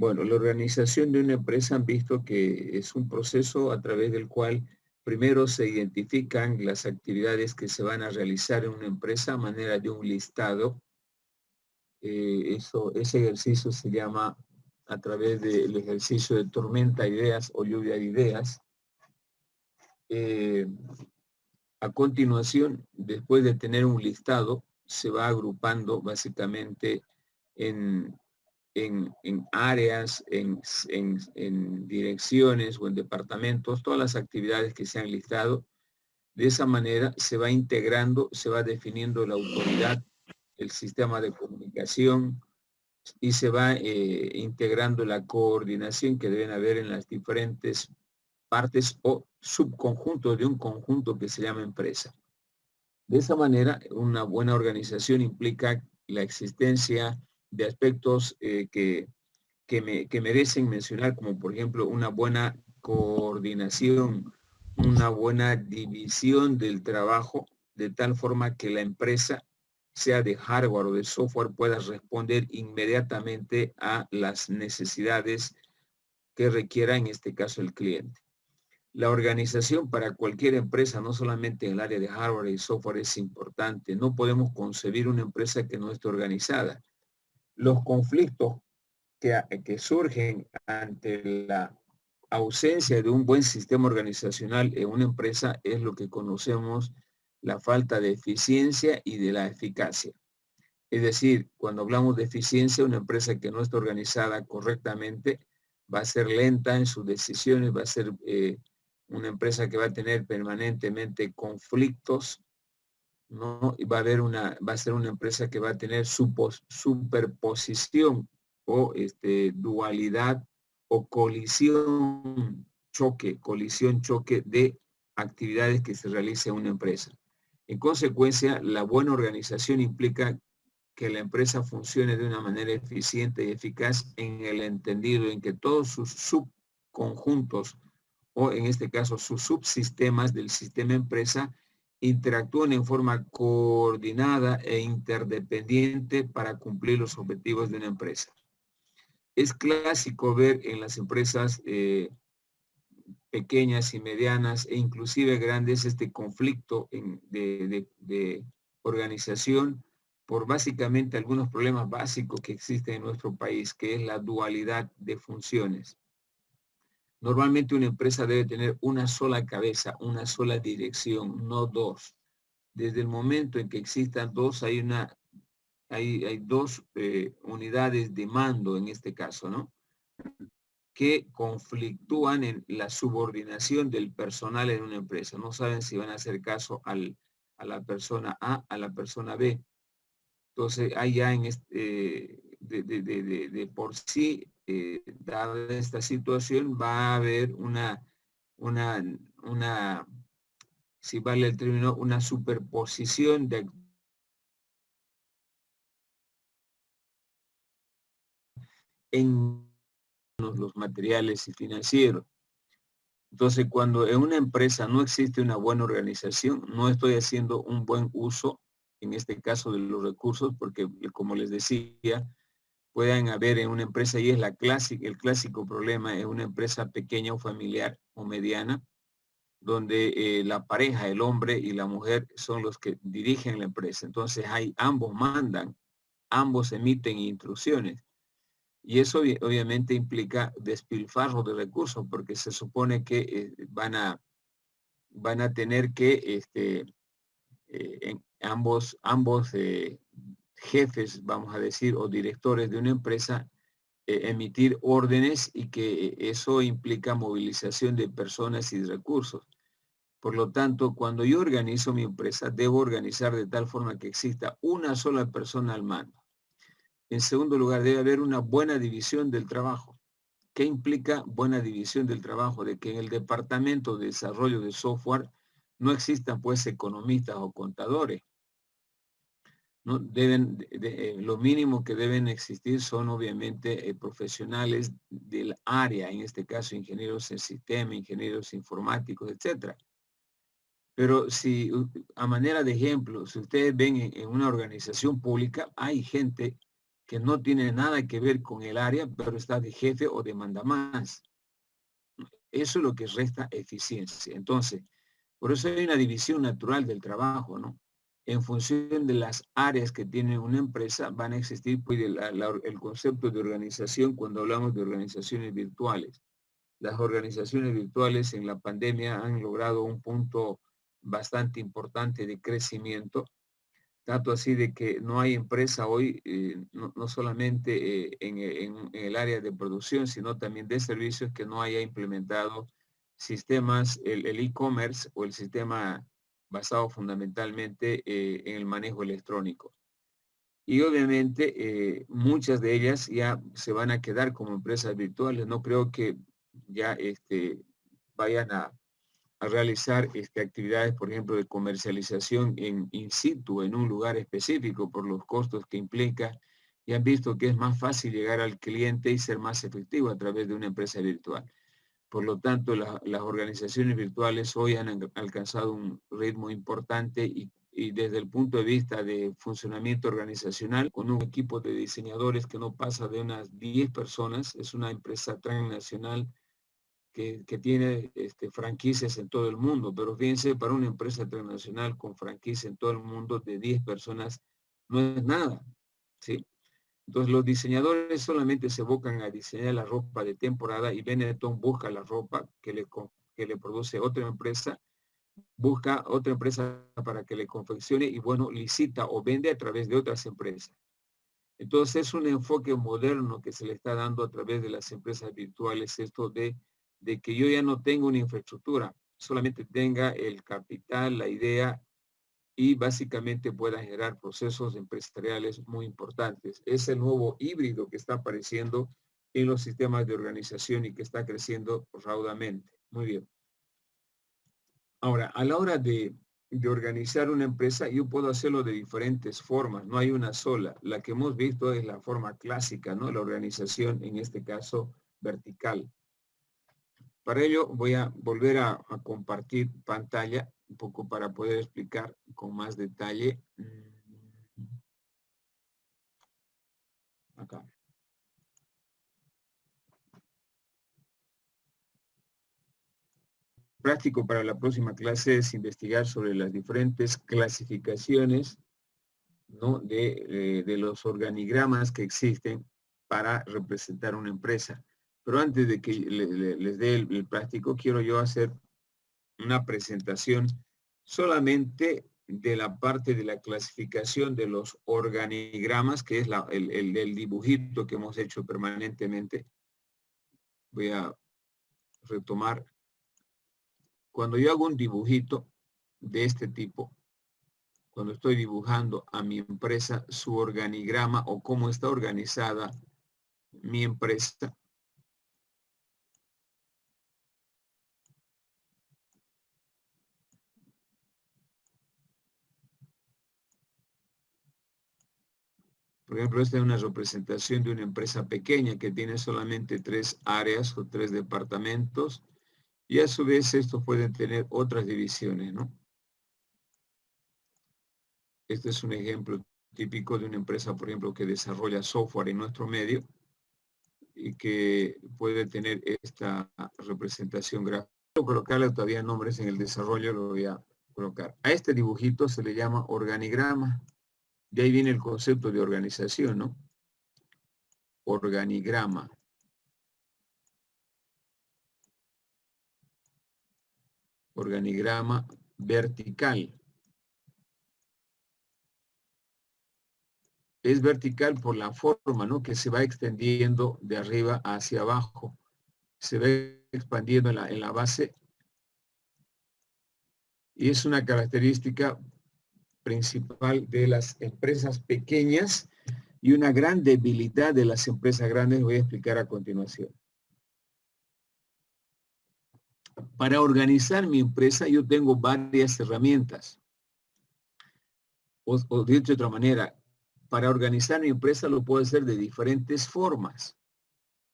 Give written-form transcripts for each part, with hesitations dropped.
Bueno, la organización de una empresa han visto que es un proceso a través del cual primero se identifican las actividades que se van a realizar en una empresa a manera de un listado. Ese ejercicio se llama a través del ejercicio de tormenta de ideas o lluvia de ideas. Eh, a continuación, después de tener un listado, se va agrupando básicamente en en áreas, en direcciones o en departamentos, todas las actividades que se han listado. De esa manera se va integrando, se va definiendo la autoridad, el sistema de comunicación y se va integrando la coordinación que deben haber en las diferentes partes o subconjuntos de un conjunto que se llama empresa. De esa manera, una buena organización implica la existencia de aspectos que merecen mencionar, como por ejemplo una buena coordinación, una buena división del trabajo, de tal forma que la empresa, sea de hardware o de software, pueda responder inmediatamente a las necesidades que requiera, en este caso, el cliente. La organización para cualquier empresa, no solamente en el área de hardware y software, es importante. No podemos concebir una empresa que no esté organizada. Los conflictos que surgen ante la ausencia de un buen sistema organizacional en una empresa es lo que conocemos la falta de eficiencia y de la eficacia. Es decir, cuando hablamos de eficiencia, una empresa que no está organizada correctamente va a ser lenta en sus decisiones, va a ser una empresa que va a tener permanentemente conflictos, ¿no? Y va a ser una empresa que va a tener superposición o dualidad o colisión, choque de actividades que se realiza en una empresa. En consecuencia, la buena organización implica que la empresa funcione de una manera eficiente y eficaz en el entendido en que todos sus subconjuntos o en este caso sus subsistemas del sistema empresa interactúan en forma coordinada e interdependiente para cumplir los objetivos de una empresa. Es clásico ver en las empresas pequeñas y medianas e inclusive grandes este conflicto de organización por básicamente algunos problemas básicos que existen en nuestro país, que es la dualidad de funciones. Normalmente una empresa debe tener una sola cabeza, una sola dirección, no dos. Desde el momento en que existan dos, hay dos unidades de mando en este caso, ¿no? Que conflictúan en la subordinación del personal en una empresa. No saben si van a hacer caso a la persona A, a la persona B. Entonces, hay ya de por sí, dada esta situación, va a haber si vale el término, una superposición en los materiales y financieros. Entonces, cuando en una empresa no existe una buena organización, no estoy haciendo un buen uso, en este caso, de los recursos, porque como les decía, pueden haber en una empresa, y es el clásico problema en una empresa pequeña o familiar o mediana, donde la pareja, el hombre y la mujer, son los que dirigen la empresa. Entonces, ambos mandan, ambos emiten instrucciones. Y eso obviamente implica despilfarro de recursos, porque se supone que van a tener que ambos jefes, vamos a decir, o directores de una empresa, emitir órdenes, y que eso implica movilización de personas y de recursos. Por lo tanto, cuando yo organizo mi empresa, debo organizar de tal forma que exista una sola persona al mando. En segundo lugar, debe haber una buena división del trabajo. ¿Qué implica buena división del trabajo? De que en el departamento de desarrollo de software no existan pues economistas o contadores, ¿no? Lo mínimo que deben existir son obviamente profesionales del área, en este caso ingenieros en sistema, ingenieros informáticos, etcétera. Pero si, a manera de ejemplo, si ustedes ven en una organización pública, hay gente que no tiene nada que ver con el área, pero está de jefe o de mandamás. Eso es lo que resta eficiencia. Entonces, por eso hay una división natural del trabajo, ¿no? En función de las áreas que tiene una empresa, van a existir pues, el concepto de organización cuando hablamos de organizaciones virtuales. Las organizaciones virtuales en la pandemia han logrado un punto bastante importante de crecimiento, tanto así de que no hay empresa hoy, no solamente en el área de producción, sino también de servicios que no haya implementado sistemas, el e-commerce o el sistema basado fundamentalmente en el manejo electrónico. Y obviamente muchas de ellas ya se van a quedar como empresas virtuales. No creo que ya vayan a realizar actividades, por ejemplo, de comercialización in situ, en un lugar específico, por los costos que implica. Y han visto que es más fácil llegar al cliente y ser más efectivo a través de una empresa virtual. Por lo tanto, las organizaciones virtuales hoy han alcanzado un ritmo importante y desde el punto de vista de funcionamiento organizacional, con un equipo de diseñadores que no pasa de unas 10 personas, es una empresa transnacional que tiene franquicias en todo el mundo, pero fíjense, para una empresa transnacional con franquicia en todo el mundo de 10 personas no es nada, ¿sí? Entonces los diseñadores solamente se abocan a diseñar la ropa de temporada y Benetton busca la ropa que le produce otra empresa, busca otra empresa para que le confeccione y bueno, licita o vende a través de otras empresas. Entonces es un enfoque moderno que se le está dando a través de las empresas virtuales, esto de que yo ya no tengo una infraestructura, solamente tenga el capital, la idea y básicamente pueda generar procesos empresariales muy importantes. Es el nuevo híbrido que está apareciendo en los sistemas de organización y que está creciendo raudamente. Muy bien. Ahora, a la hora de organizar una empresa, yo puedo hacerlo de diferentes formas, no hay una sola. La que hemos visto es la forma clásica, ¿no? La organización, en este caso, vertical. Para ello voy a volver a compartir pantalla un poco para poder explicar con más detalle. Acá. Práctico para la próxima clase es investigar sobre las diferentes clasificaciones, ¿no? de los organigramas que existen para representar una empresa. Pero antes de que les dé el práctico, quiero yo hacer una presentación solamente de la parte de la clasificación de los organigramas, que es el dibujito que hemos hecho permanentemente. Voy a retomar. Cuando yo hago un dibujito de este tipo, cuando estoy dibujando a mi empresa, su organigrama o cómo está organizada mi empresa, por ejemplo, esta es una representación de una empresa pequeña que tiene solamente 3 áreas o 3 departamentos y a su vez estos pueden tener otras divisiones, ¿no? Este es un ejemplo típico de una empresa, por ejemplo, que desarrolla software en nuestro medio y que puede tener esta representación gráfica. Quiero colocarle todavía nombres en el desarrollo, lo voy a colocar. A este dibujito se le llama organigrama. De ahí viene el concepto de organización, ¿no? Organigrama. Organigrama vertical. Es vertical por la forma, ¿no? Que se va extendiendo de arriba hacia abajo. Se va expandiendo en la base. Y es una característica principal de las empresas pequeñas y una gran debilidad de las empresas grandes. Voy a explicar a continuación. Para organizar mi empresa yo tengo varias herramientas. O dicho de otra manera, para organizar mi empresa lo puedo hacer de diferentes formas.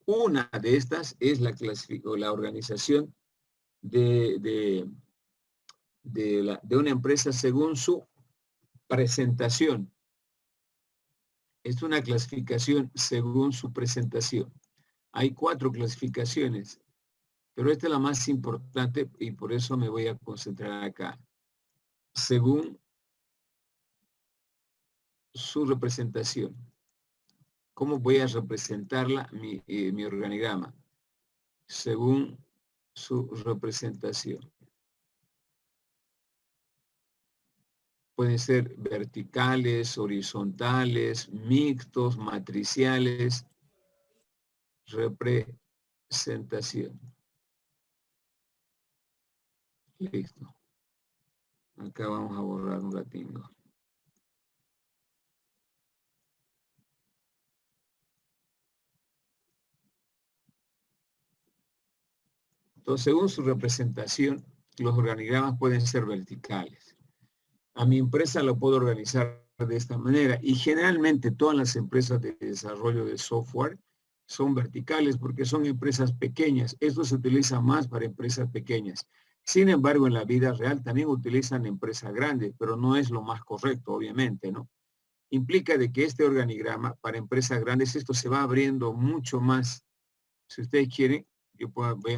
Una de estas es la organización de una empresa según su presentación. Es una clasificación según su presentación. Hay 4 clasificaciones, pero esta es la más importante y por eso me voy a concentrar acá. Según su representación. ¿Cómo voy a representarla, mi organigrama? Según su representación. Pueden ser verticales, horizontales, mixtos, matriciales. Representación. Listo. Acá vamos a borrar un ratito. Entonces, según su representación, los organigramas pueden ser verticales. A mi empresa lo puedo organizar de esta manera y generalmente todas las empresas de desarrollo de software son verticales porque son empresas pequeñas. Esto se utiliza más para empresas pequeñas. Sin embargo, en la vida real también utilizan empresas grandes, pero no es lo más correcto, obviamente, ¿no? Implica de que este organigrama para empresas grandes, esto se va abriendo mucho más. Si ustedes quieren,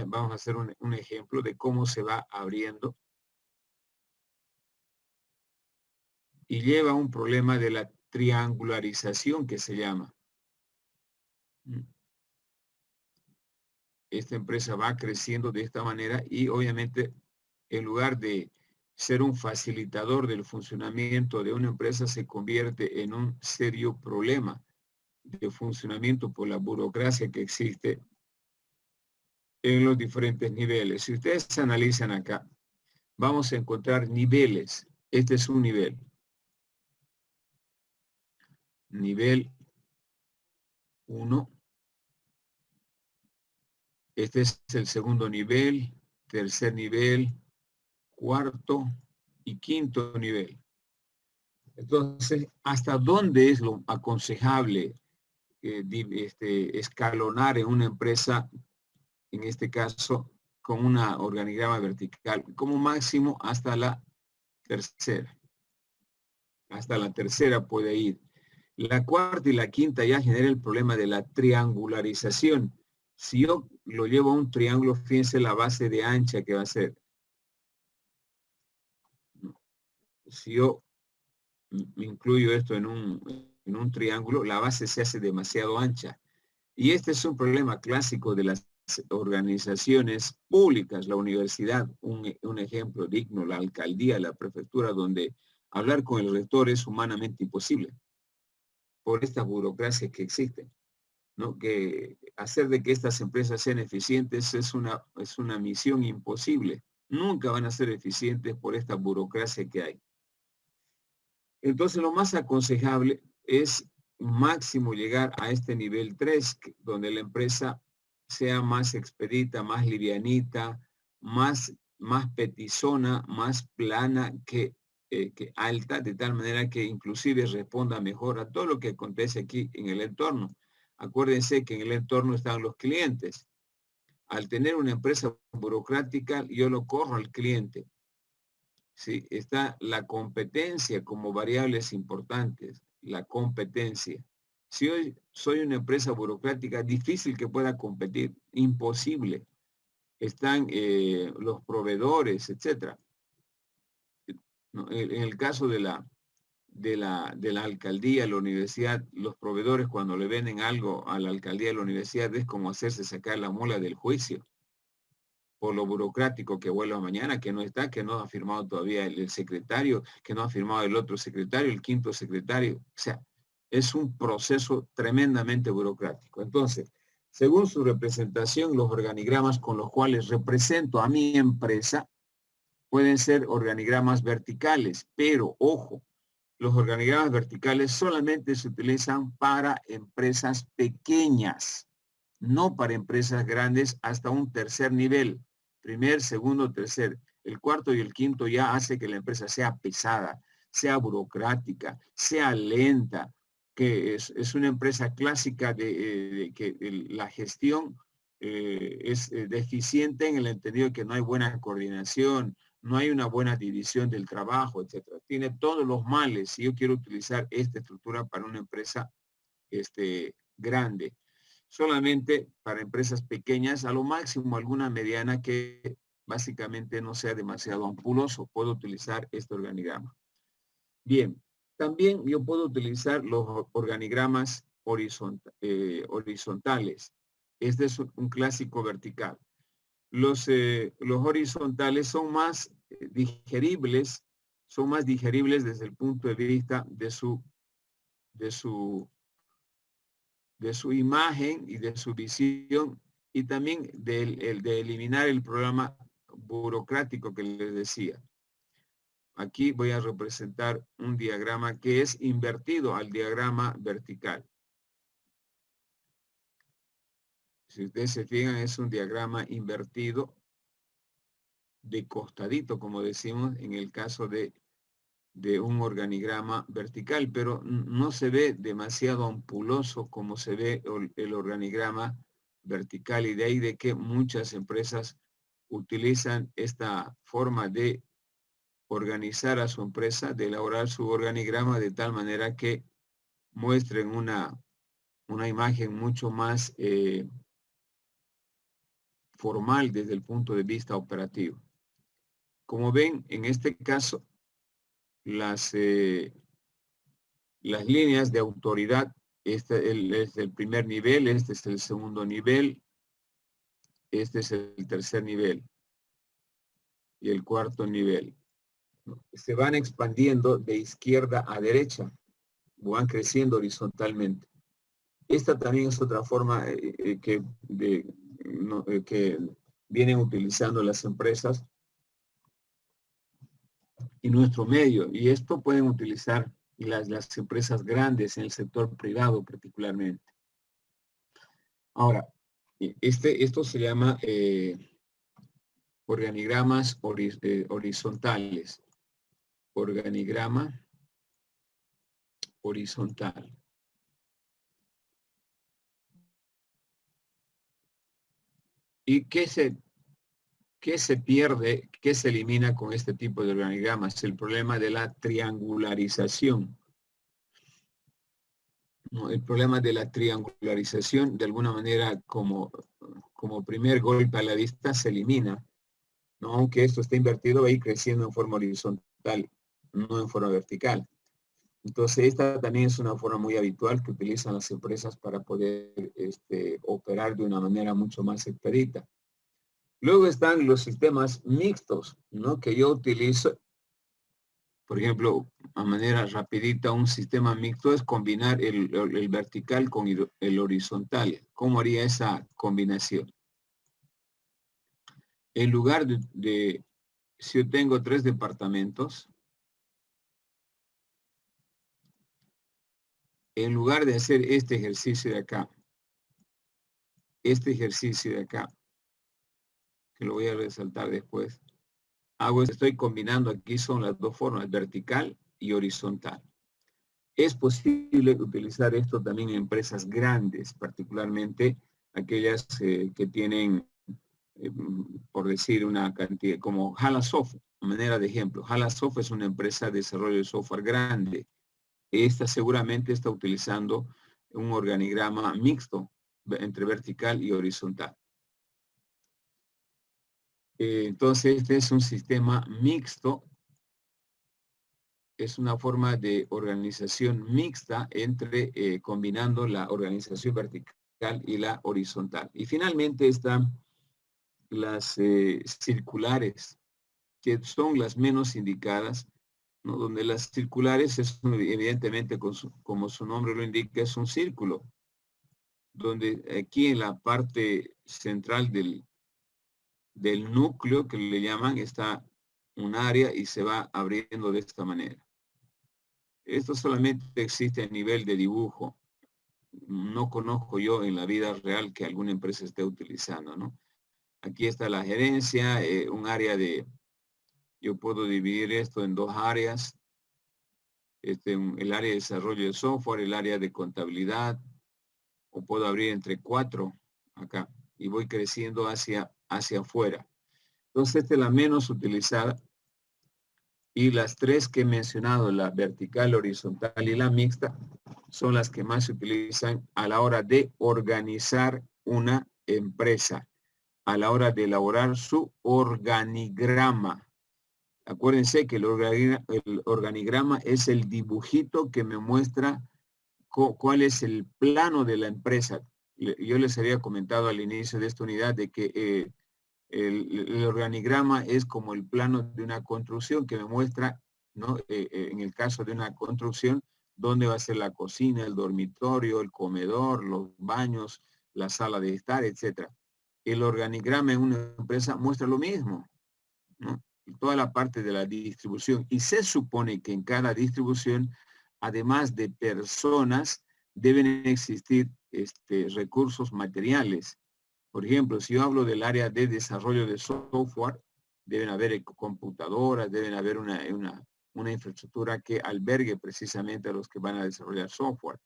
vamos a hacer un ejemplo de cómo se va abriendo. Y lleva a un problema de la triangularización que se llama. Esta empresa va creciendo de esta manera y obviamente en lugar de ser un facilitador del funcionamiento de una empresa se convierte en un serio problema de funcionamiento por la burocracia que existe en los diferentes niveles. Si ustedes analizan acá, vamos a encontrar niveles. Este es un nivel. Nivel 1. Este es el segundo nivel, tercer nivel, cuarto y quinto nivel. Entonces, ¿hasta dónde es lo aconsejable escalonar en una empresa, en este caso, con una organigrama vertical? Como máximo hasta la tercera. Hasta la tercera puede ir. La cuarta y la quinta ya genera el problema de la triangularización. Si yo lo llevo a un triángulo, fíjense la base de ancha que va a ser. Si yo incluyo esto en un triángulo, la base se hace demasiado ancha. Y este es un problema clásico de las organizaciones públicas, la universidad, un ejemplo digno, la alcaldía, la prefectura, donde hablar con el rector es humanamente imposible por esta burocracia que existe, ¿no? Que hacer de que estas empresas sean eficientes es una misión imposible. Nunca van a ser eficientes por esta burocracia que hay. Entonces, lo más aconsejable es máximo llegar a este nivel 3, donde la empresa sea más expedita, más livianita, más petizona, más plana que alta, de tal manera que inclusive responda mejor a todo lo que acontece aquí en el entorno. Acuérdense que en el entorno están los clientes. Al tener una empresa burocrática, yo lo corro al cliente. ¿Sí? Está la competencia como variables importantes, la competencia. Si hoy soy una empresa burocrática, difícil que pueda competir, imposible. Están los proveedores, etcétera. ¿No? En el caso de la alcaldía, la universidad, los proveedores cuando le venden algo a la alcaldía, a la universidad, es como hacerse sacar la mula del juicio. Por lo burocrático que vuelva mañana, que no está, que no ha firmado todavía el secretario, que no ha firmado el otro secretario, el quinto secretario. O sea, es un proceso tremendamente burocrático. Entonces, según su representación, los organigramas con los cuales represento a mi empresa pueden ser organigramas verticales, pero ojo, los organigramas verticales solamente se utilizan para empresas pequeñas, no para empresas grandes hasta un tercer nivel. Primer, segundo, tercer. El cuarto y el quinto ya hace que la empresa sea pesada, sea burocrática, sea lenta, que es una empresa clásica de que la gestión es deficiente en el entendido de que no hay buena coordinación, no hay una buena división del trabajo, etcétera. Tiene todos los males si yo quiero utilizar esta estructura para una empresa grande. Solamente para empresas pequeñas, a lo máximo alguna mediana que básicamente no sea demasiado ampuloso, puedo utilizar este organigrama. Bien, también yo puedo utilizar los organigramas horizontales. Este es un clásico vertical. Los horizontales son más digeribles, desde el punto de vista de su imagen y de su visión, y también de eliminar el programa burocrático que les decía. Aquí voy a representar un diagrama que es invertido al diagrama vertical. Si ustedes se fijan, es un diagrama invertido de costadito, como decimos en el caso de un organigrama vertical, pero no se ve demasiado ampuloso como se ve el organigrama vertical, y de ahí de que muchas empresas utilizan esta forma de organizar a su empresa, de elaborar su organigrama de tal manera que muestren una imagen mucho más formal desde el punto de vista operativo. Como ven, en este caso, las líneas de autoridad, este es el primer nivel, este es el segundo nivel, este es el tercer nivel y el cuarto nivel. Se van expandiendo de izquierda a derecha, van creciendo horizontalmente. Esta también es otra forma que vienen utilizando las empresas en nuestro medio, y esto pueden utilizar las empresas grandes en el sector privado particularmente. Ahora, esto se llama organigramas horizontales. Organigrama horizontal. ¿Y qué se pierde, qué se elimina con este tipo de organigramas? El problema de la triangularización. ¿No? El problema de la triangularización, de alguna manera, como primer golpe a la vista, se elimina, ¿no? Aunque esto esté invertido, va a ir creciendo en forma horizontal, no en forma vertical. Entonces, esta también es una forma muy habitual que utilizan las empresas para poder operar de una manera mucho más expedita. Luego están los sistemas mixtos, ¿no? Que yo utilizo. Por ejemplo, a manera rapidita, un sistema mixto es combinar el vertical con el horizontal. ¿Cómo haría esa combinación? En lugar si yo tengo 3 departamentos, en lugar de hacer este ejercicio de acá, que lo voy a resaltar después, estoy combinando, aquí son las dos formas, vertical y horizontal. Es posible utilizar esto también en empresas grandes, particularmente aquellas que tienen, por decir una cantidad, como Halasoft, a manera de ejemplo. Halasoft es una empresa de desarrollo de software grande. Esta seguramente está utilizando un organigrama mixto entre vertical y horizontal. Entonces, este es un sistema mixto. Es una forma de organización mixta entre combinando la organización vertical y la horizontal. Y finalmente están las circulares, que son las menos indicadas, ¿no? Donde las circulares es evidentemente, como su nombre lo indica, es un círculo, donde aquí en la parte central del núcleo, que le llaman, está un área y se va abriendo de esta manera. Esto solamente existe a nivel de dibujo. No conozco yo en la vida real que alguna empresa esté utilizando, ¿no? Aquí está la gerencia, un área yo puedo dividir esto en 2 áreas. El área de desarrollo de software, el área de contabilidad, o puedo abrir entre 4 acá y voy creciendo hacia afuera. Entonces, esta es la menos utilizada. Y las 3 que he mencionado, la vertical, horizontal y la mixta, son las que más se utilizan a la hora de organizar una empresa, a la hora de elaborar su organigrama. Acuérdense que el organigrama es el dibujito que me muestra cuál es el plano de la empresa. Yo les había comentado al inicio de esta unidad de que el organigrama es como el plano de una construcción que me muestra, ¿no? En el caso de una construcción, dónde va a ser la cocina, el dormitorio, el comedor, los baños, la sala de estar, etc. El organigrama en una empresa muestra lo mismo, ¿no? Toda la parte de la distribución. Y se supone que en cada distribución, además de personas, deben existir recursos materiales. Por ejemplo, si yo hablo del área de desarrollo de software, deben haber computadoras, deben haber una infraestructura que albergue precisamente a los que van a desarrollar software.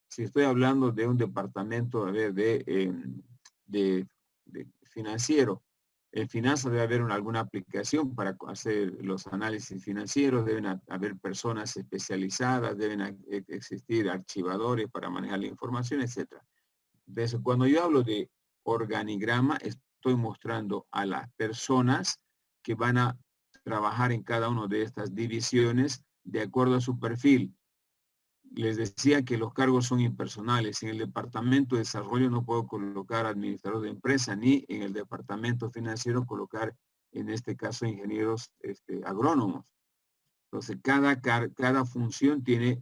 Si estoy hablando de un departamento de financiero, en finanzas debe haber alguna aplicación para hacer los análisis financieros, deben haber personas especializadas, deben existir archivadores para manejar la información, etc. Entonces, cuando yo hablo de organigrama, estoy mostrando a las personas que van a trabajar en cada una de estas divisiones de acuerdo a su perfil. Les decía que los cargos son impersonales. En el departamento de desarrollo no puedo colocar administrador de empresa, ni en el departamento financiero colocar, en este caso, ingenieros agrónomos. Entonces, cada función tiene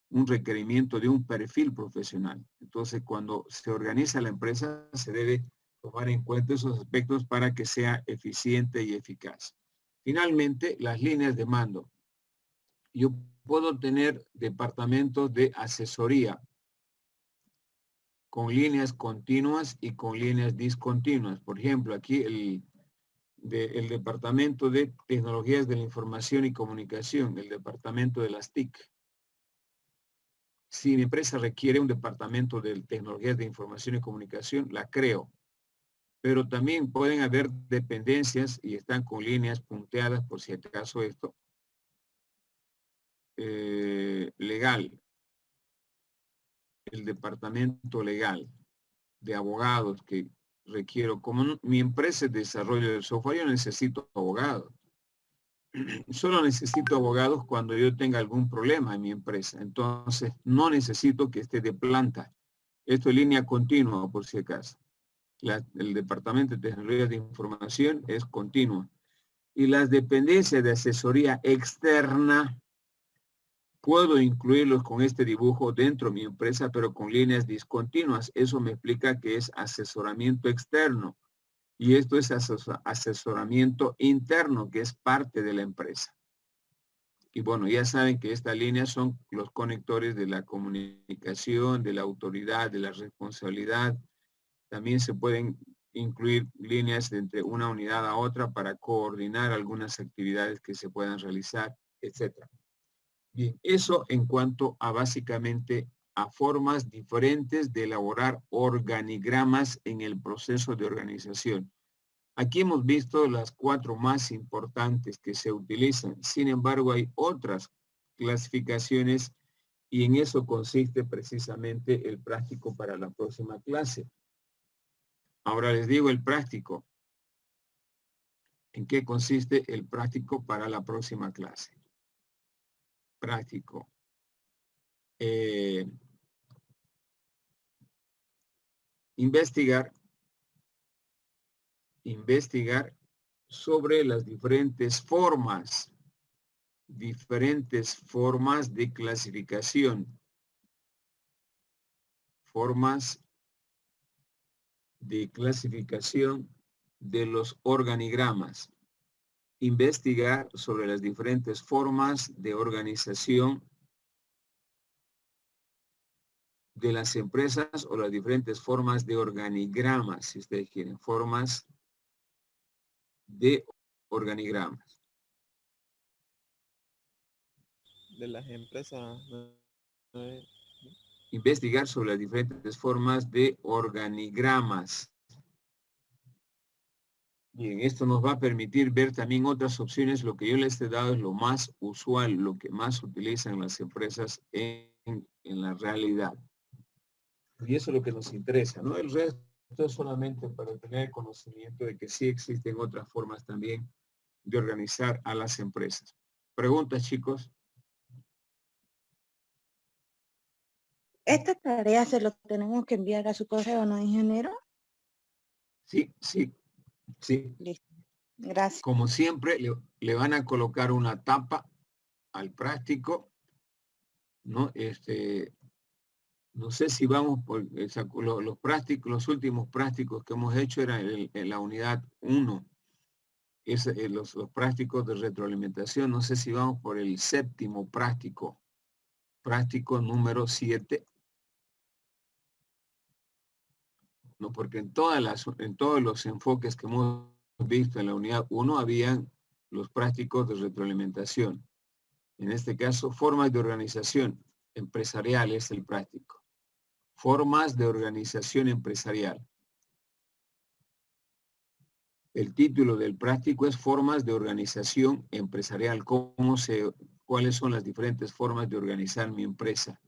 un requerimiento de un perfil profesional. Entonces, cuando se organiza la empresa, se debe tomar en cuenta esos aspectos para que sea eficiente y eficaz. Finalmente, las líneas de mando. Yo puedo tener departamentos de asesoría con líneas continuas y con líneas discontinuas. Por ejemplo, aquí el departamento de tecnologías de la información y comunicación, el departamento de las TIC. Si mi empresa requiere un departamento de tecnologías de información y comunicación, la creo. Pero también pueden haber dependencias y están con líneas punteadas, por si acaso esto, legal. El departamento legal de abogados que requiero. Como mi empresa es de desarrollo de software, yo necesito abogados. Solo necesito abogados cuando yo tenga algún problema en mi empresa. Entonces, no necesito que esté de planta. Esto es línea continua, por si acaso. El Departamento de Tecnologías de Información es continua. Y las dependencias de asesoría externa, puedo incluirlos con este dibujo dentro de mi empresa, pero con líneas discontinuas. Eso me explica que es asesoramiento externo. Y esto es asesoramiento interno, que es parte de la empresa. Y bueno, ya saben que estas líneas son los conectores de la comunicación, de la autoridad, de la responsabilidad. También se pueden incluir líneas de entre una unidad a otra para coordinar algunas actividades que se puedan realizar, etc. Bien, eso en cuanto a básicamente a formas diferentes de elaborar organigramas en el proceso de organización. Aquí hemos visto las 4 más importantes que se utilizan. Sin embargo, hay otras clasificaciones y en eso consiste precisamente el práctico para la próxima clase. Ahora les digo el práctico. ¿En qué consiste el práctico para la próxima clase? Práctico. Investigar sobre las diferentes formas de clasificación, formas de clasificación de los organigramas. Investigar sobre las diferentes formas de organización de las empresas o las diferentes formas de organigramas, si ustedes quieren, formas de organigramas. De las empresas. Investigar sobre las diferentes formas de organigramas. Bien, esto nos va a permitir ver también otras opciones. Lo que yo les he dado es lo más usual, lo que más utilizan las empresas en en la realidad. Y eso es lo que nos interesa, ¿no? El resto es solamente para tener conocimiento de que sí existen otras formas también de organizar a las empresas. ¿Preguntas, chicos? Esta tarea se lo tenemos que enviar a su correo, ¿no, ingeniero? Sí, sí, sí. Listo. Gracias. Como siempre, le van a colocar una tapa al práctico, ¿no? No sé si vamos por los prácticos, los últimos prácticos que hemos hecho eran en la unidad 1. Los prácticos de retroalimentación. No sé si vamos por el séptimo práctico número 7. No, porque en todos los enfoques que hemos visto en la unidad 1 habían los prácticos de retroalimentación. En este caso, formas de organización empresarial es el práctico. Formas de organización empresarial. El título del práctico es Formas de organización empresarial. ¿Cuáles son las diferentes formas de organizar mi empresa?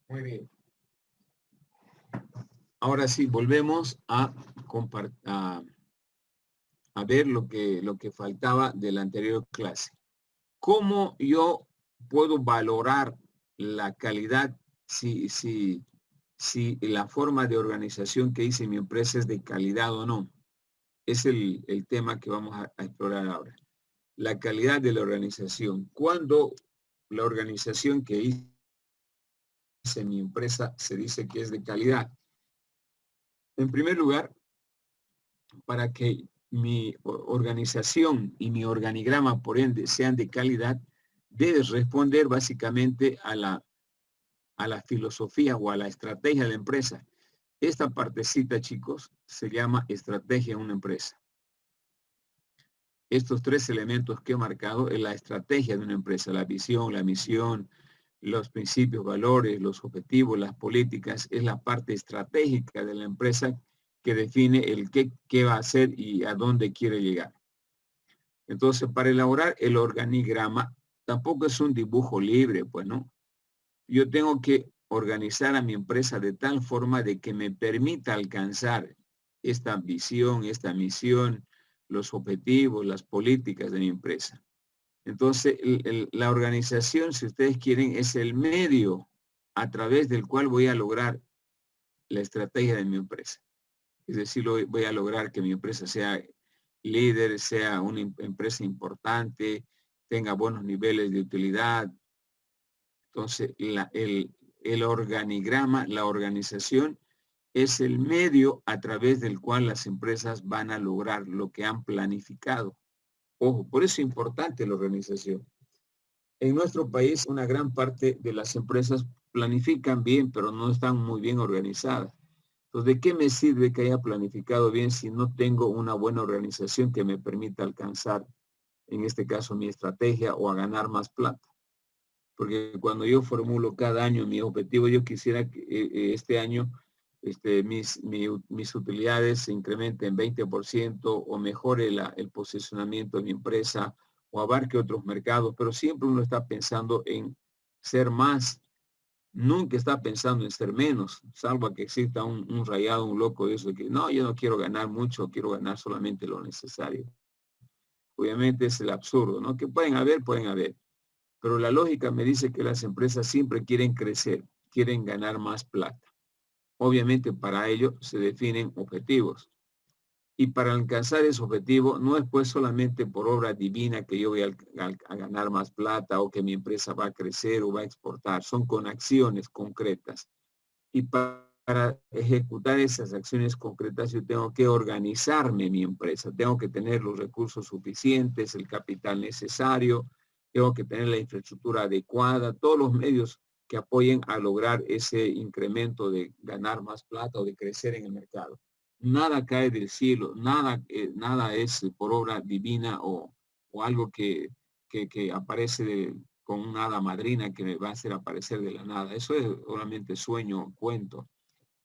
Muy bien. Ahora sí, volvemos a ver lo que faltaba de la anterior clase. ¿Cómo yo puedo valorar la calidad si la forma de organización que hice mi empresa es de calidad o no? Es el tema que vamos a explorar ahora. La calidad de la organización. ¿Cuándo la organización que hice mi empresa se dice que es de calidad? En primer lugar, para que mi organización y mi organigrama, por ende, sean de calidad, debes responder básicamente a la filosofía o a la estrategia de la empresa. Esta partecita, chicos, se llama estrategia de una empresa. Estos 3 elementos que he marcado es la estrategia de una empresa, la visión, la misión, los principios, valores, los objetivos, las políticas, es la parte estratégica de la empresa que define el qué va a hacer y a dónde quiere llegar. Entonces, para elaborar el organigrama, tampoco es un dibujo libre, pues, ¿no? Yo tengo que organizar a mi empresa de tal forma de que me permita alcanzar esta visión, esta misión, los objetivos, las políticas de mi empresa. Entonces, la organización, si ustedes quieren, es el medio a través del cual voy a lograr la estrategia de mi empresa. Es decir, voy a lograr que mi empresa sea líder, sea una empresa importante, tenga buenos niveles de utilidad. Entonces, el organigrama, la organización, es el medio a través del cual las empresas van a lograr lo que han planificado. Ojo, por eso es importante la organización. En nuestro país, una gran parte de las empresas planifican bien, pero no están muy bien organizadas. Entonces, ¿de qué me sirve que haya planificado bien si no tengo una buena organización que me permita alcanzar, en este caso, mi estrategia o a ganar más plata? Porque cuando yo formulo cada año mi objetivo, yo quisiera que este año mis utilidades se incrementen 20% o mejore el posicionamiento de mi empresa o abarque otros mercados, pero siempre uno está pensando en ser más, nunca está pensando en ser menos, salvo que exista un rayado, un loco de eso, que no, yo no quiero ganar mucho, quiero ganar solamente lo necesario. Obviamente es el absurdo, ¿no? Que pueden haber, pero la lógica me dice que las empresas siempre quieren crecer, quieren ganar más plata. Obviamente para ello se definen objetivos. Y para alcanzar ese objetivo no es pues solamente por obra divina que yo voy a ganar más plata o que mi empresa va a crecer o va a exportar. Son con acciones concretas. Y para ejecutar esas acciones concretas yo tengo que organizarme mi empresa. Tengo que tener los recursos suficientes, el capital necesario, tengo que tener la infraestructura adecuada, todos los medios que apoyen a lograr ese incremento de ganar más plata o de crecer en el mercado. Nada cae del cielo, nada es por obra divina o algo que aparece con una hada madrina que me va a hacer aparecer de la nada. Eso es solamente sueño, cuento.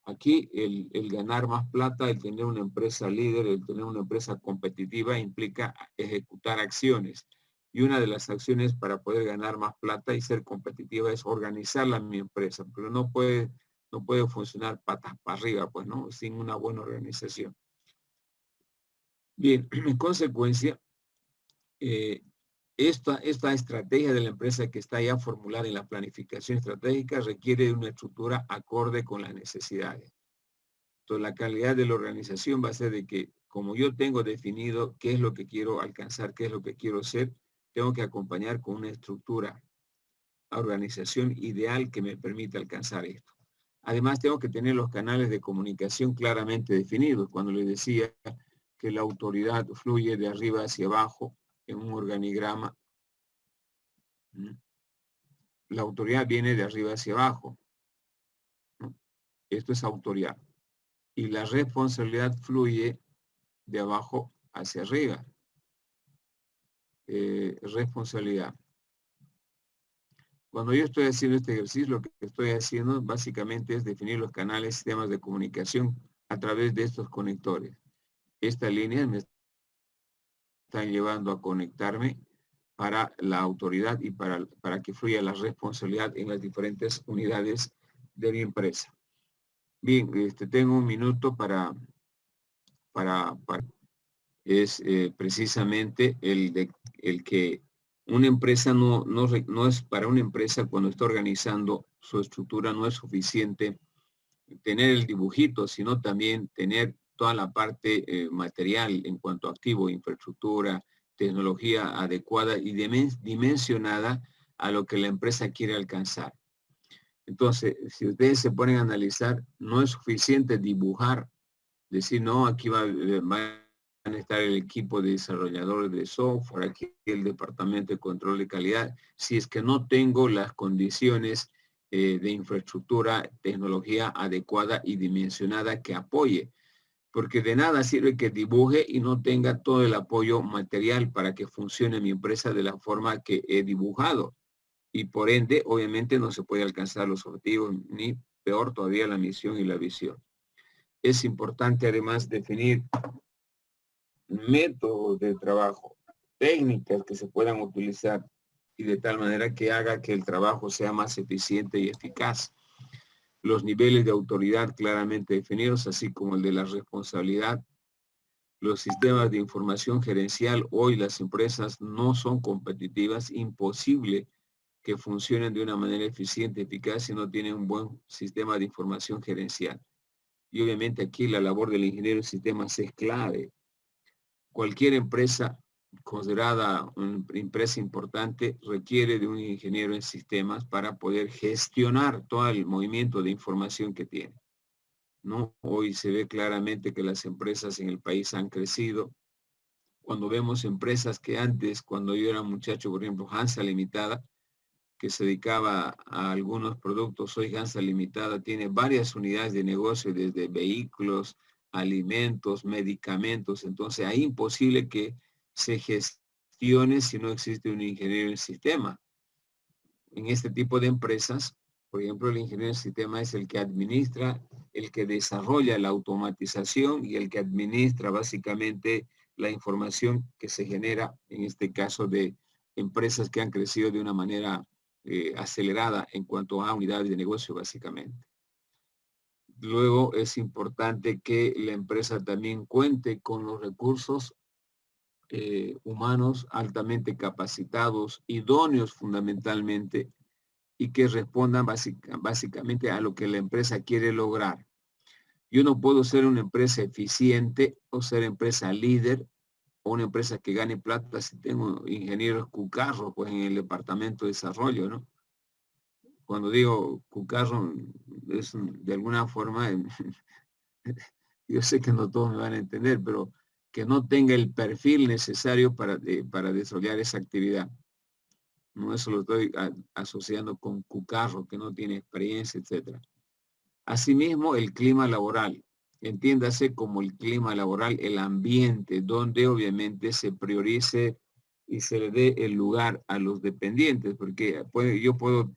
Aquí el ganar más plata, el tener una empresa líder, el tener una empresa competitiva implica ejecutar acciones. Y una de las acciones para poder ganar más plata y ser competitiva es organizarla en mi empresa, pero no puede funcionar patas para arriba, pues, ¿no? Sin una buena organización. Bien, en consecuencia, esta estrategia de la empresa que está ya formulada en la planificación estratégica requiere de una estructura acorde con las necesidades. Entonces, la calidad de la organización va a ser de que, como yo tengo definido qué es lo que quiero alcanzar, qué es lo que quiero ser, tengo que acompañar con una estructura, organización ideal que me permita alcanzar esto. Además, tengo que tener los canales de comunicación claramente definidos. Cuando les decía que la autoridad fluye de arriba hacia abajo en un organigrama, la autoridad viene de arriba hacia abajo. Esto es autoridad. Y la responsabilidad fluye de abajo hacia arriba. Responsabilidad. Cuando yo estoy haciendo este ejercicio, lo que estoy haciendo básicamente es definir los canales, sistemas de comunicación a través de estos conectores. Estas líneas me están llevando a conectarme para la autoridad y para que fluya la responsabilidad en las diferentes unidades de mi empresa. Bien, tengo un minuto para es precisamente el que una empresa no es para una empresa cuando está organizando su estructura, no es suficiente tener el dibujito, sino también tener toda la parte material en cuanto a activo, infraestructura, tecnología adecuada y dimensionada a lo que la empresa quiere alcanzar. Entonces, si ustedes se ponen a analizar, no es suficiente dibujar, decir, no, aquí van a estar el equipo de desarrolladores de software, aquí el departamento de control de calidad, si es que no tengo las condiciones de infraestructura, tecnología adecuada y dimensionada que apoye. Porque de nada sirve que dibuje y no tenga todo el apoyo material para que funcione mi empresa de la forma que he dibujado. Y por ende, obviamente, no se puede alcanzar los objetivos, ni peor todavía la misión y la visión. Es importante además definir métodos de trabajo, técnicas que se puedan utilizar y de tal manera que haga que el trabajo sea más eficiente y eficaz. Los niveles de autoridad claramente definidos, así como el de la responsabilidad. Los sistemas de información gerencial, hoy las empresas no son competitivas, imposible que funcionen de una manera eficiente y eficaz si no tienen un buen sistema de información gerencial. Y obviamente aquí la labor del ingeniero en sistemas es clave. Cualquier empresa considerada una empresa importante requiere de un ingeniero en sistemas para poder gestionar todo el movimiento de información que tiene, ¿no? Hoy se ve claramente que las empresas en el país han crecido. Cuando vemos empresas que antes, cuando yo era muchacho, por ejemplo, Hansa Limitada, que se dedicaba a algunos productos, hoy Hansa Limitada tiene varias unidades de negocio, desde vehículos, alimentos, medicamentos. Entonces, es imposible que se gestione si no existe un ingeniero en sistema. En este tipo de empresas, por ejemplo, el ingeniero en sistema es el que administra, el que desarrolla la automatización y el que administra básicamente la información que se genera, en este caso de empresas que han crecido de una manera acelerada en cuanto a unidades de negocio, básicamente. Luego es importante que la empresa también cuente con los recursos humanos altamente capacitados, idóneos fundamentalmente, y que respondan básicamente a lo que la empresa quiere lograr. Yo no puedo ser una empresa eficiente o ser empresa líder o una empresa que gane plata si tengo ingenieros cucarros pues en el departamento de desarrollo, ¿no? Cuando digo cucarro es de alguna forma, yo sé que no todos me van a entender, pero que no tenga el perfil necesario para desarrollar esa actividad. No, eso lo estoy asociando con cucarro, que no tiene experiencia, etc. Asimismo, el clima laboral. Entiéndase como el clima laboral, el ambiente, donde obviamente se priorice y se le dé el lugar a los dependientes, porque yo puedo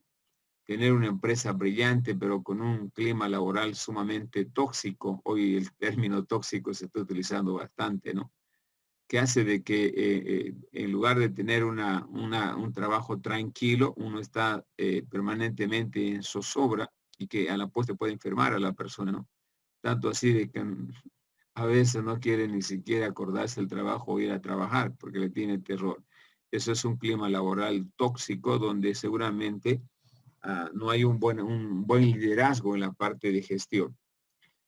tener una empresa brillante, pero con un clima laboral sumamente tóxico. Hoy el término tóxico se está utilizando bastante, ¿no? Que hace de que en lugar de tener un trabajo tranquilo, uno está permanentemente en zozobra y que a la postre puede enfermar a la persona, ¿no? Tanto así de que a veces no quiere ni siquiera acordarse del trabajo o ir a trabajar porque le tiene terror. Eso es un clima laboral tóxico donde seguramente no hay un buen liderazgo en la parte de gestión.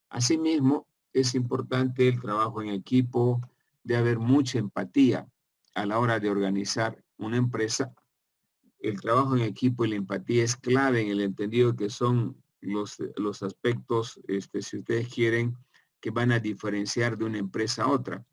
Asimismo, es importante el trabajo en equipo, de haber mucha empatía a la hora de organizar una empresa. El trabajo en equipo y la empatía es clave en el entendido que son los aspectos, si ustedes quieren, que van a diferenciar de una empresa a otra.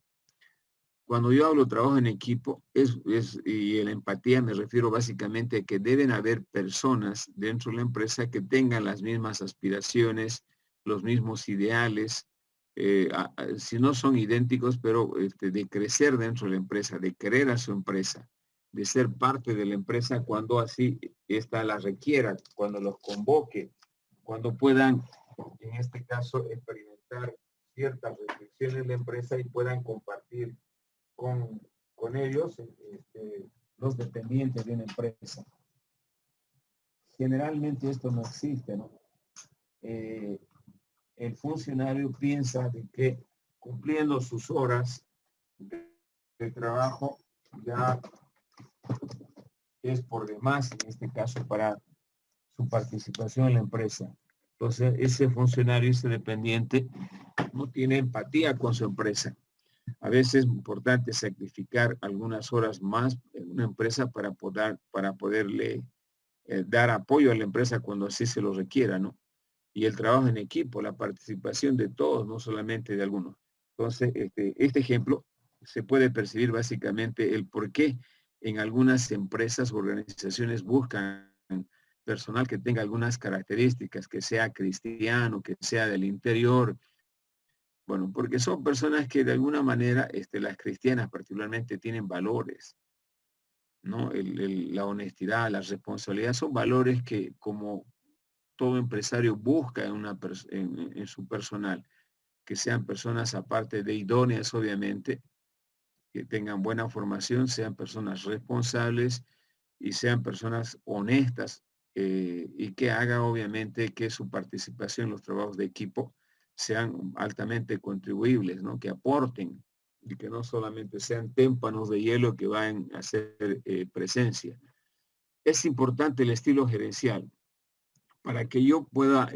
Cuando yo hablo de trabajo en equipo y en la empatía me refiero básicamente a que deben haber personas dentro de la empresa que tengan las mismas aspiraciones, los mismos ideales, si no son idénticos, pero de crecer dentro de la empresa, de querer a su empresa, de ser parte de la empresa cuando así ésta la requiera, cuando los convoque, cuando puedan, en este caso, experimentar ciertas restricciones de la empresa y puedan compartir con ellos, los dependientes de una empresa. Generalmente esto no existe, ¿no? El funcionario piensa de que cumpliendo sus horas de trabajo ya es por demás, en este caso, para su participación en la empresa. Entonces, ese funcionario, ese dependiente, no tiene empatía con su empresa. A veces es importante sacrificar algunas horas más en una empresa para poderle dar apoyo a la empresa cuando así se lo requiera, ¿no? Y el trabajo en equipo, la participación de todos, no solamente de algunos. Entonces, este ejemplo se puede percibir básicamente el por qué en algunas empresas o organizaciones buscan personal que tenga algunas características, que sea cristiano, que sea del interior. Bueno, porque son personas que de alguna manera, las cristianas particularmente, tienen valores, ¿no? La honestidad, la responsabilidad, son valores que como todo empresario busca en su personal, que sean personas aparte de idóneas, obviamente, que tengan buena formación, sean personas responsables y sean personas honestas, y que haga obviamente que su participación en los trabajos de equipo sean altamente contribuibles, ¿no? Que aporten y que no solamente sean témpanos de hielo que van a hacer presencia. Es importante el estilo gerencial. Para que yo pueda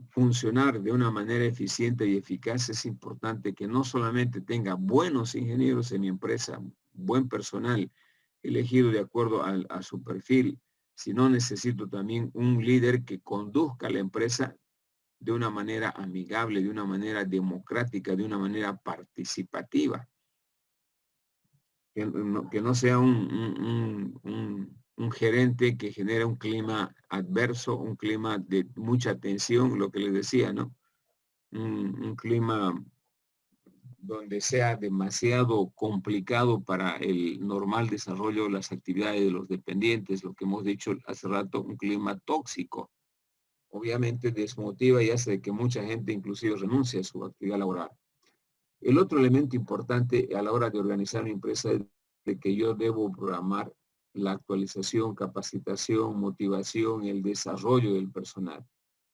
funcionar de una manera eficiente y eficaz, es importante que no solamente tenga buenos ingenieros en mi empresa, buen personal elegido de acuerdo a su perfil, sino necesito también un líder que conduzca la empresa de una manera amigable, de una manera democrática, de una manera participativa. Que no sea un gerente que genera un clima adverso, un clima de mucha tensión, lo que les decía, ¿no? Un clima donde sea demasiado complicado para el normal desarrollo de las actividades de los dependientes, lo que hemos dicho hace rato, un clima tóxico. Obviamente desmotiva y hace que mucha gente inclusive renuncie a su actividad laboral. El otro elemento importante a la hora de organizar una empresa es de que yo debo programar la actualización, capacitación, motivación, el desarrollo del personal.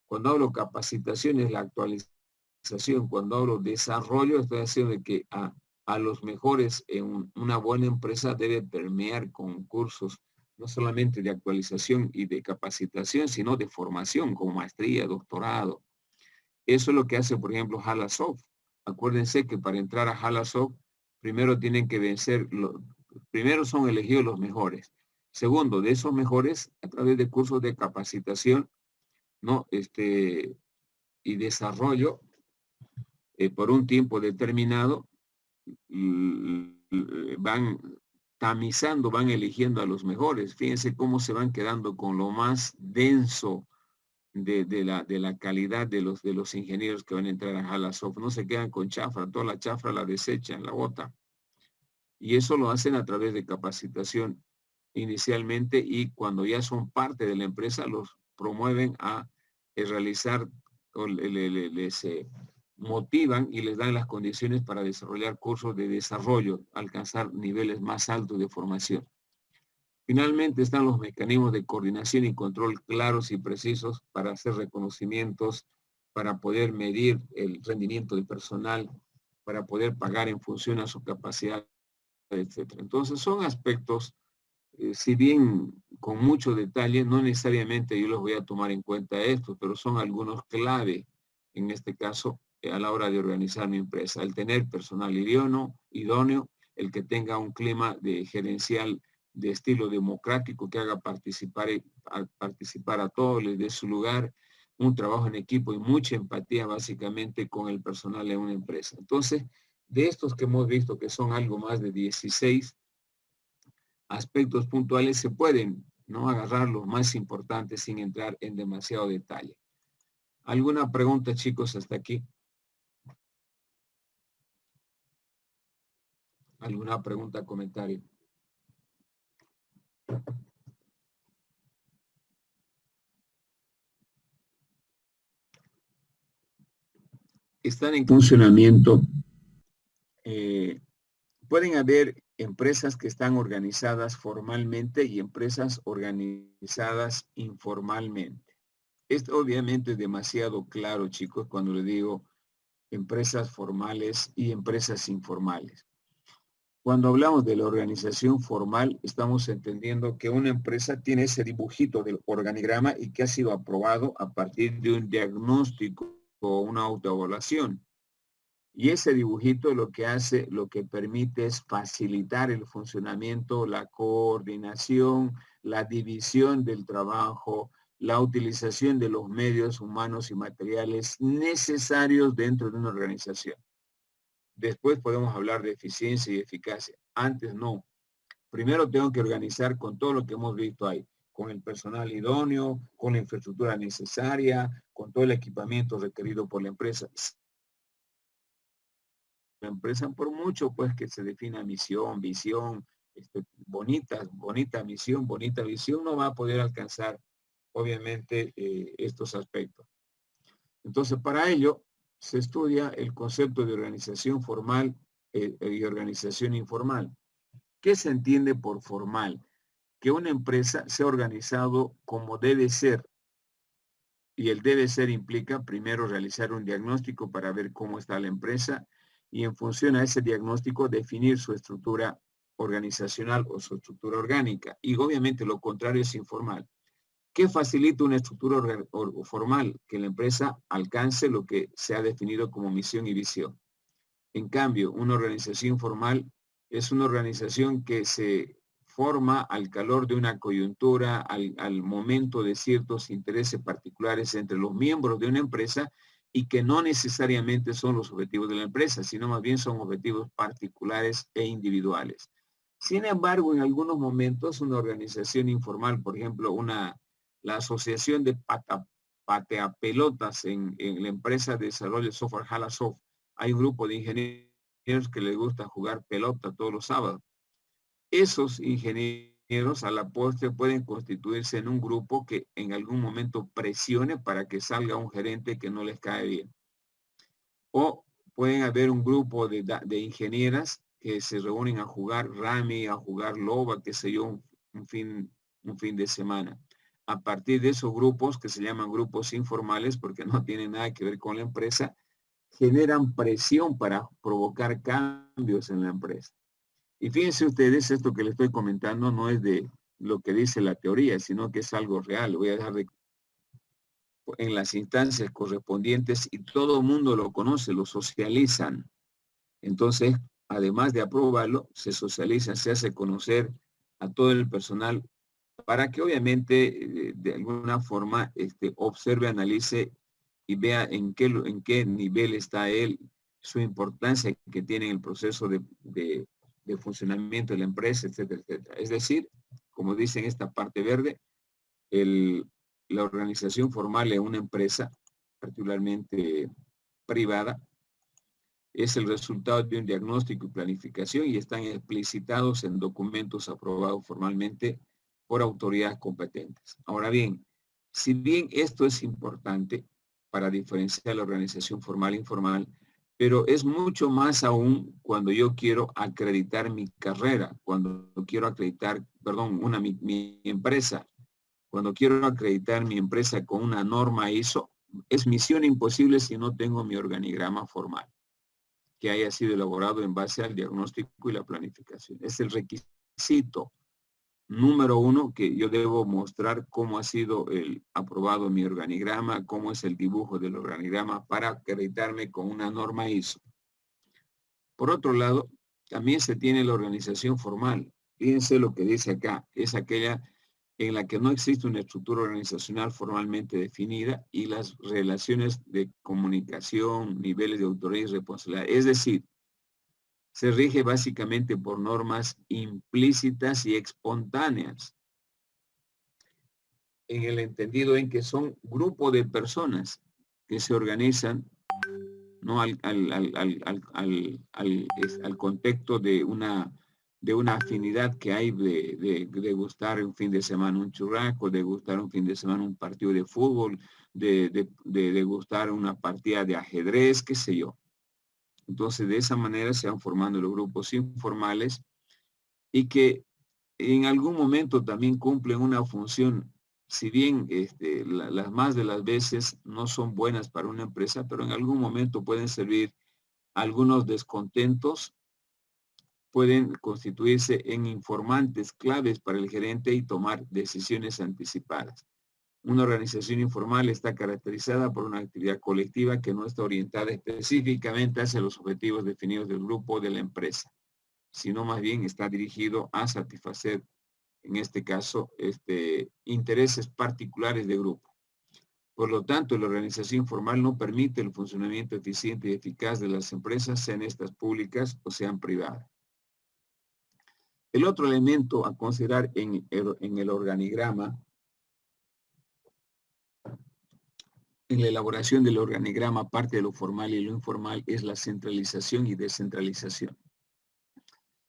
Cuando hablo capacitación es la actualización. Cuando hablo desarrollo, estoy haciendo de que a los mejores en una buena empresa debe permear con cursos no solamente de actualización y de capacitación, sino de formación como maestría, doctorado. Eso es lo que hace, por ejemplo, Halasoft. Acuérdense que para entrar a Halasoft, primero tienen que vencer, primero son elegidos los mejores. Segundo, de esos mejores, a través de cursos de capacitación, ¿no? Y desarrollo, por un tiempo determinado, van tamizando, van eligiendo a los mejores. Fíjense cómo se van quedando con lo más denso de la calidad de los ingenieros que van a entrar a Halasoft. No se quedan con chafra, toda la chafra la desechan, la bota. Y eso lo hacen a través de capacitación. inicialmente, y cuando ya son parte de la empresa los promueven a realizar o les motivan y les dan las condiciones para desarrollar cursos de desarrollo, alcanzar niveles más altos de formación. Finalmente están los mecanismos de coordinación y control claros y precisos para hacer reconocimientos, para poder medir el rendimiento del personal, para poder pagar en función a su capacidad, etc. Entonces son aspectos, si bien con mucho detalle, no necesariamente yo los voy a tomar en cuenta estos, pero son algunos clave en este caso a la hora de organizar mi empresa. El tener personal idóneo, el que tenga un clima de gerencial de estilo democrático que haga participar a todos, les dé su lugar, un trabajo en equipo y mucha empatía básicamente con el personal en una empresa. Entonces, de estos que hemos visto que son algo más de 16 aspectos puntuales, se pueden no agarrar los más importantes sin entrar en demasiado detalle. ¿Alguna pregunta, chicos, hasta aquí? ¿Alguna pregunta, comentario? Están en funcionamiento. Pueden haber empresas que están organizadas formalmente y empresas organizadas informalmente. Esto obviamente es demasiado claro, chicos, cuando le digo empresas formales y empresas informales. Cuando hablamos de la organización formal, estamos entendiendo que una empresa tiene ese dibujito del organigrama y que ha sido aprobado a partir de un diagnóstico o una autoevaluación. Y ese dibujito lo que hace, lo que permite es facilitar el funcionamiento, la coordinación, la división del trabajo, la utilización de los medios humanos y materiales necesarios dentro de una organización. Después podemos hablar de eficiencia y eficacia. Antes no. Primero tengo que organizar con todo lo que hemos visto ahí, con el personal idóneo, con la infraestructura necesaria, con todo el equipamiento requerido por la empresa. La empresa, por mucho pues que se defina misión, visión, bonita misión, bonita visión, no va a poder alcanzar obviamente estos aspectos. Entonces, para ello se estudia el concepto de organización formal y organización informal. ¿Qué se entiende por formal? Que una empresa sea organizado como debe ser. Y el debe ser implica primero realizar un diagnóstico para ver cómo está la empresa y en función a ese diagnóstico definir su estructura organizacional o su estructura orgánica. Y obviamente lo contrario es informal. ¿Qué facilita una estructura formal? Que la empresa alcance lo que se ha definido como misión y visión. En cambio, una organización formal es una organización que se forma al calor de una coyuntura, al momento de ciertos intereses particulares entre los miembros de una empresa y que no necesariamente son los objetivos de la empresa, sino más bien son objetivos particulares e individuales. Sin embargo, en algunos momentos una organización informal, por ejemplo, la asociación de pateapelotas en la empresa de desarrollo de software Halasoft, hay un grupo de ingenieros que les gusta jugar pelota todos los sábados. Esos ingenieros a la postre pueden constituirse en un grupo que en algún momento presione para que salga un gerente que no les cae bien. O pueden haber un grupo de ingenieras que se reúnen a jugar rami, a jugar loba, qué sé yo, un fin de semana. A partir de esos grupos, que se llaman grupos informales porque no tienen nada que ver con la empresa, generan presión para provocar cambios en la empresa. Y fíjense ustedes, esto que les estoy comentando no es de lo que dice la teoría, sino que es algo real. Voy a dejar en las instancias correspondientes y todo el mundo lo conoce, lo socializan. Entonces, además de aprobarlo, se socializa, se hace conocer a todo el personal para que obviamente de alguna forma observe, analice y vea en qué nivel está él, su importancia que tiene en el proceso de funcionamiento de la empresa, etcétera, etcétera. Es decir, como dice en esta parte verde, la organización formal en una empresa, particularmente privada, es el resultado de un diagnóstico y planificación y están explicitados en documentos aprobados formalmente por autoridades competentes. Ahora bien, si bien esto es importante para diferenciar la organización formal e informal, pero es mucho más aún cuando yo quiero acreditar mi carrera, cuando quiero acreditar, perdón, mi empresa, cuando quiero acreditar mi empresa con una norma ISO, es misión imposible si no tengo mi organigrama formal que haya sido elaborado en base al diagnóstico y la planificación. Es el requisito número 1 que yo debo mostrar cómo ha sido aprobado mi organigrama, cómo es el dibujo del organigrama para acreditarme con una norma ISO. Por otro lado, también se tiene la organización formal. Fíjense lo que dice acá, es aquella en la que no existe una estructura organizacional formalmente definida y las relaciones de comunicación, niveles de autoridad y responsabilidad. Es decir, se rige básicamente por normas implícitas y espontáneas, en el entendido en que son grupos de personas que se organizan, ¿no? al contexto de una afinidad que hay de gustar un fin de semana un churrasco, de gustar un fin de semana un partido de fútbol, de gustar una partida de ajedrez, qué sé yo. Entonces, de esa manera se van formando los grupos informales y que en algún momento también cumplen una función, si bien las más de las veces no son buenas para una empresa, pero en algún momento pueden servir algunos descontentos, pueden constituirse en informantes claves para el gerente y tomar decisiones anticipadas. Una organización informal está caracterizada por una actividad colectiva que no está orientada específicamente hacia los objetivos definidos del grupo o de la empresa, sino más bien está dirigido a satisfacer, en este caso, intereses particulares de grupo. Por lo tanto, la organización informal no permite el funcionamiento eficiente y eficaz de las empresas, sean estas públicas o sean privadas. El otro elemento a considerar en el organigrama, en la elaboración del organigrama, aparte de lo formal y lo informal, es la centralización y descentralización.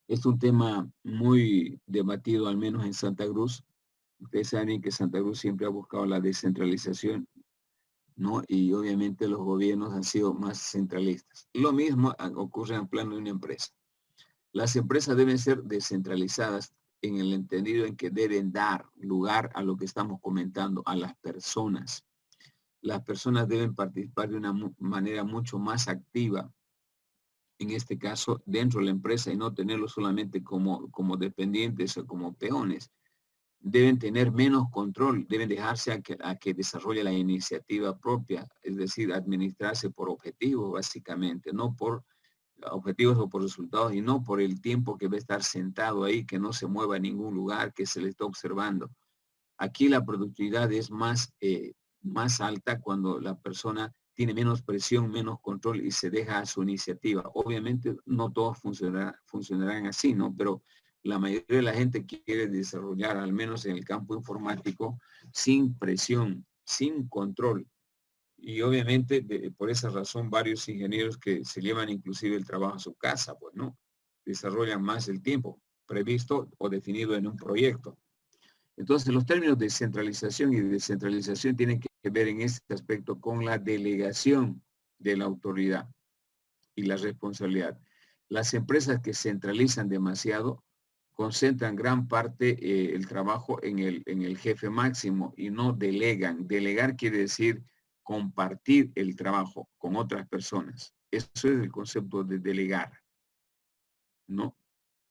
Es un tema muy debatido, al menos en Santa Cruz. Ustedes saben que Santa Cruz siempre ha buscado la descentralización, ¿no? Y obviamente los gobiernos han sido más centralistas. Lo mismo ocurre en plano de una empresa. Las empresas deben ser descentralizadas en el entendido en que deben dar lugar a lo que estamos comentando, a las personas. Las personas deben participar de una manera mucho más activa, en este caso, dentro de la empresa y no tenerlo solamente como dependientes o como peones. Deben tener menos control, deben dejarse a que desarrolle la iniciativa propia, es decir, administrarse por objetivos, básicamente, no por objetivos o por resultados y no por el tiempo que va a estar sentado ahí, que no se mueva a ningún lugar, que se le está observando. Aquí la productividad es más alta cuando la persona tiene menos presión, menos control y se deja a su iniciativa. Obviamente no todos funcionarán así, ¿no? Pero la mayoría de la gente quiere desarrollar, al menos en el campo informático, sin presión, sin control. Y obviamente por esa razón varios ingenieros que se llevan inclusive el trabajo a su casa, pues no, desarrollan más el tiempo previsto o definido en un proyecto. Entonces los términos de centralización y descentralización tienen que ver en este aspecto con la delegación de la autoridad y la responsabilidad. Las empresas que centralizan demasiado concentran gran parte el trabajo en el jefe máximo y no delegan. Delegar quiere decir compartir el trabajo con otras personas. Eso es el concepto de delegar, ¿no?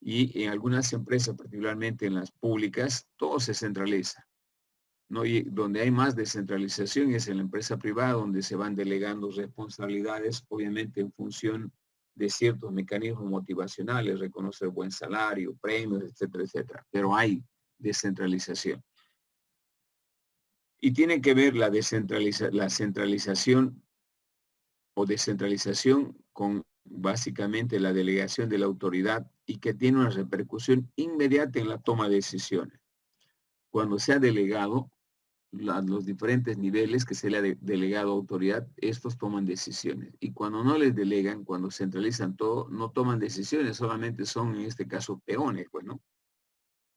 Y en algunas empresas, particularmente en las públicas, todo se centraliza, ¿no? Y donde hay más descentralización es en la empresa privada, donde se van delegando responsabilidades, obviamente en función de ciertos mecanismos motivacionales, reconocer buen salario, premios, etcétera, etcétera. Pero hay descentralización. Y tiene que ver la centralización o descentralización con básicamente la delegación de la autoridad y que tiene una repercusión inmediata en la toma de decisiones. Cuando se ha delegado, los diferentes niveles que se le ha delegado autoridad, estos toman decisiones. Y cuando no les delegan, cuando centralizan todo, no toman decisiones, solamente son en este caso peones, pues, ¿no?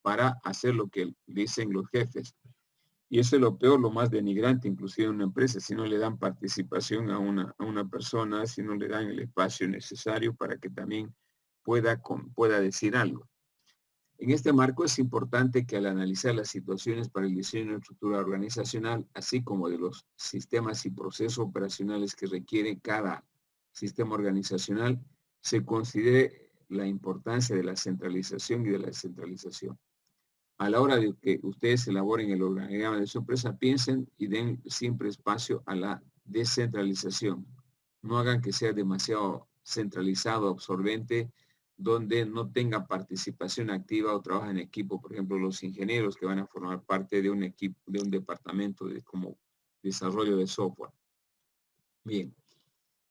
Para hacer lo que dicen los jefes. Y eso es lo peor, lo más denigrante, inclusive en una empresa, si no le dan participación a una persona, si no le dan el espacio necesario para que también pueda decir algo. En este marco es importante que al analizar las situaciones para el diseño de estructura organizacional, así como de los sistemas y procesos operacionales que requiere cada sistema organizacional, se considere la importancia de la centralización y de la descentralización. A la hora de que ustedes elaboren el organigrama de su empresa, piensen y den siempre espacio a la descentralización. No hagan que sea demasiado centralizado, absorbente, donde no tenga participación activa o trabaja en equipo. Por ejemplo, los ingenieros que van a formar parte de un equipo, de un departamento de como desarrollo de software. Bien.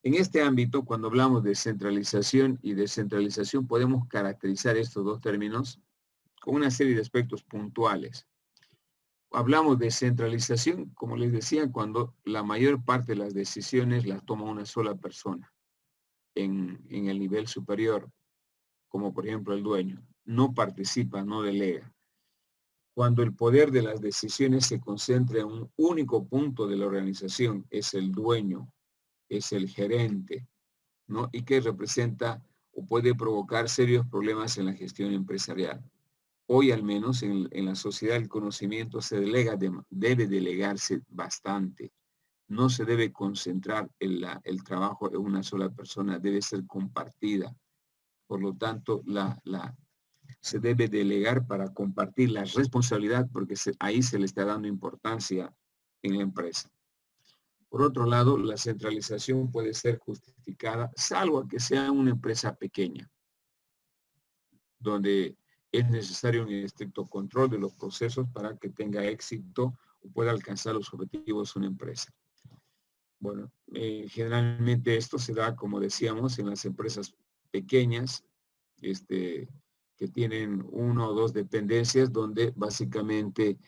En este ámbito, cuando hablamos de centralización y descentralización, podemos caracterizar estos dos términos con una serie de aspectos puntuales. Hablamos de centralización, como les decía, cuando la mayor parte de las decisiones las toma una sola persona en el nivel superior, como por ejemplo el dueño. No participa, no delega. Cuando el poder de las decisiones se concentra en un único punto de la organización, es el dueño, es el gerente, ¿no? Y que representa o puede provocar serios problemas en la gestión empresarial. Hoy al menos en la sociedad el conocimiento se delega, debe delegarse bastante. No se debe concentrar el trabajo en una sola persona, debe ser compartida. Por lo tanto, se debe delegar para compartir la responsabilidad porque ahí se le está dando importancia en la empresa. Por otro lado, la centralización puede ser justificada, salvo que sea una empresa pequeña, donde es necesario un estricto control de los procesos para que tenga éxito o pueda alcanzar los objetivos de una empresa. Bueno, generalmente esto se da, como decíamos, en las empresas pequeñas, que tienen 1 o 2 dependencias, donde básicamente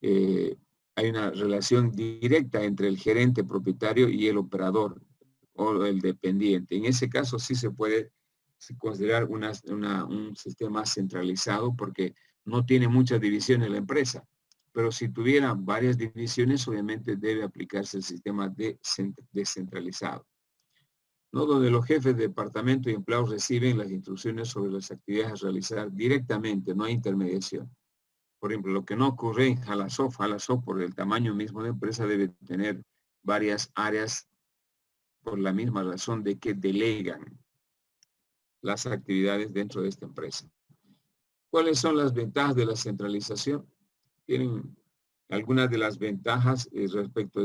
hay una relación directa entre el gerente propietario y el operador o el dependiente. En ese caso sí se puede considerar un sistema centralizado porque no tiene muchas divisiones la empresa. Pero si tuviera varias divisiones, obviamente debe aplicarse el sistema descentralizado, ¿no? Donde los jefes de departamento y empleados reciben las instrucciones sobre las actividades a realizar directamente, no hay intermediación. Por ejemplo, lo que no ocurre en Jalasoft por el tamaño mismo de empresa debe tener varias áreas por la misma razón de que delegan las actividades dentro de esta empresa. ¿Cuáles son las ventajas de la centralización? Tienen algunas de las ventajas respecto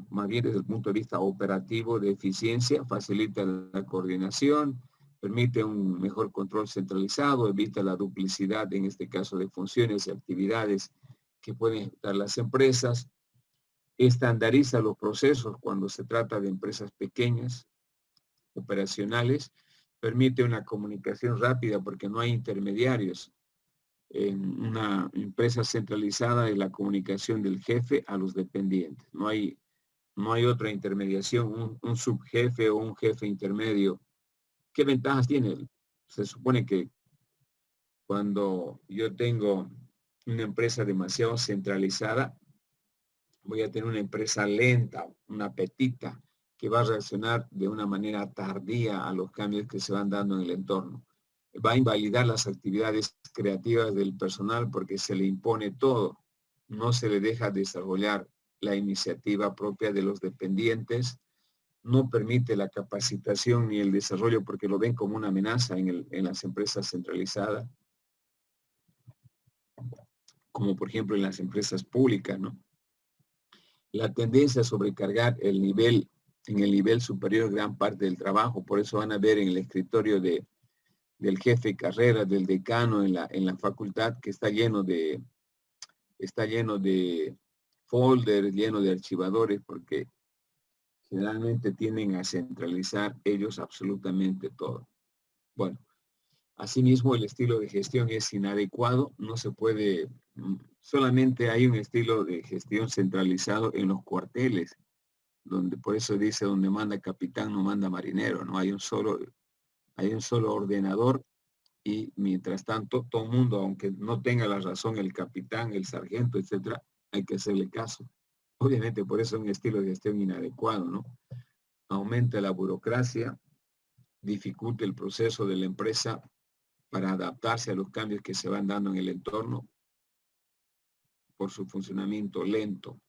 más bien desde el punto de vista operativo de eficiencia, facilita la coordinación, permite un mejor control centralizado, evita la duplicidad, en este caso de funciones y actividades que pueden ejecutar las empresas, estandariza los procesos cuando se trata de empresas pequeñas, operacionales, permite una comunicación rápida porque no hay intermediarios. En una empresa centralizada es la comunicación del jefe a los dependientes. No hay otra intermediación, un subjefe o un jefe intermedio. ¿Qué ventajas tiene? Se supone que cuando yo tengo una empresa demasiado centralizada, voy a tener una empresa lenta, una petita, que va a reaccionar de una manera tardía a los cambios que se van dando en el entorno. Va a invalidar las actividades creativas del personal porque se le impone todo. No se le deja desarrollar la iniciativa propia de los dependientes. No permite la capacitación ni el desarrollo porque lo ven como una amenaza en las empresas centralizadas, como por ejemplo en las empresas públicas, ¿no? La tendencia a sobrecargar en el nivel superior gran parte del trabajo, por eso van a ver en el escritorio del jefe de carrera, del decano en la facultad, que está lleno de folders, lleno de archivadores, porque generalmente tienden a centralizar ellos absolutamente todo. Bueno, Asimismo, el estilo de gestión es inadecuado, no se puede, solamente hay un estilo de gestión centralizado en los cuarteles, donde por eso dice donde manda capitán no manda marinero, no hay un solo ordenador y mientras tanto todo el mundo, aunque no tenga la razón el capitán, el sargento, etcétera, hay que hacerle caso. Obviamente por eso es un estilo de gestión inadecuado, ¿no? Aumenta la burocracia, dificulta el proceso de la empresa para adaptarse a los cambios que se van dando en el entorno por su funcionamiento lento.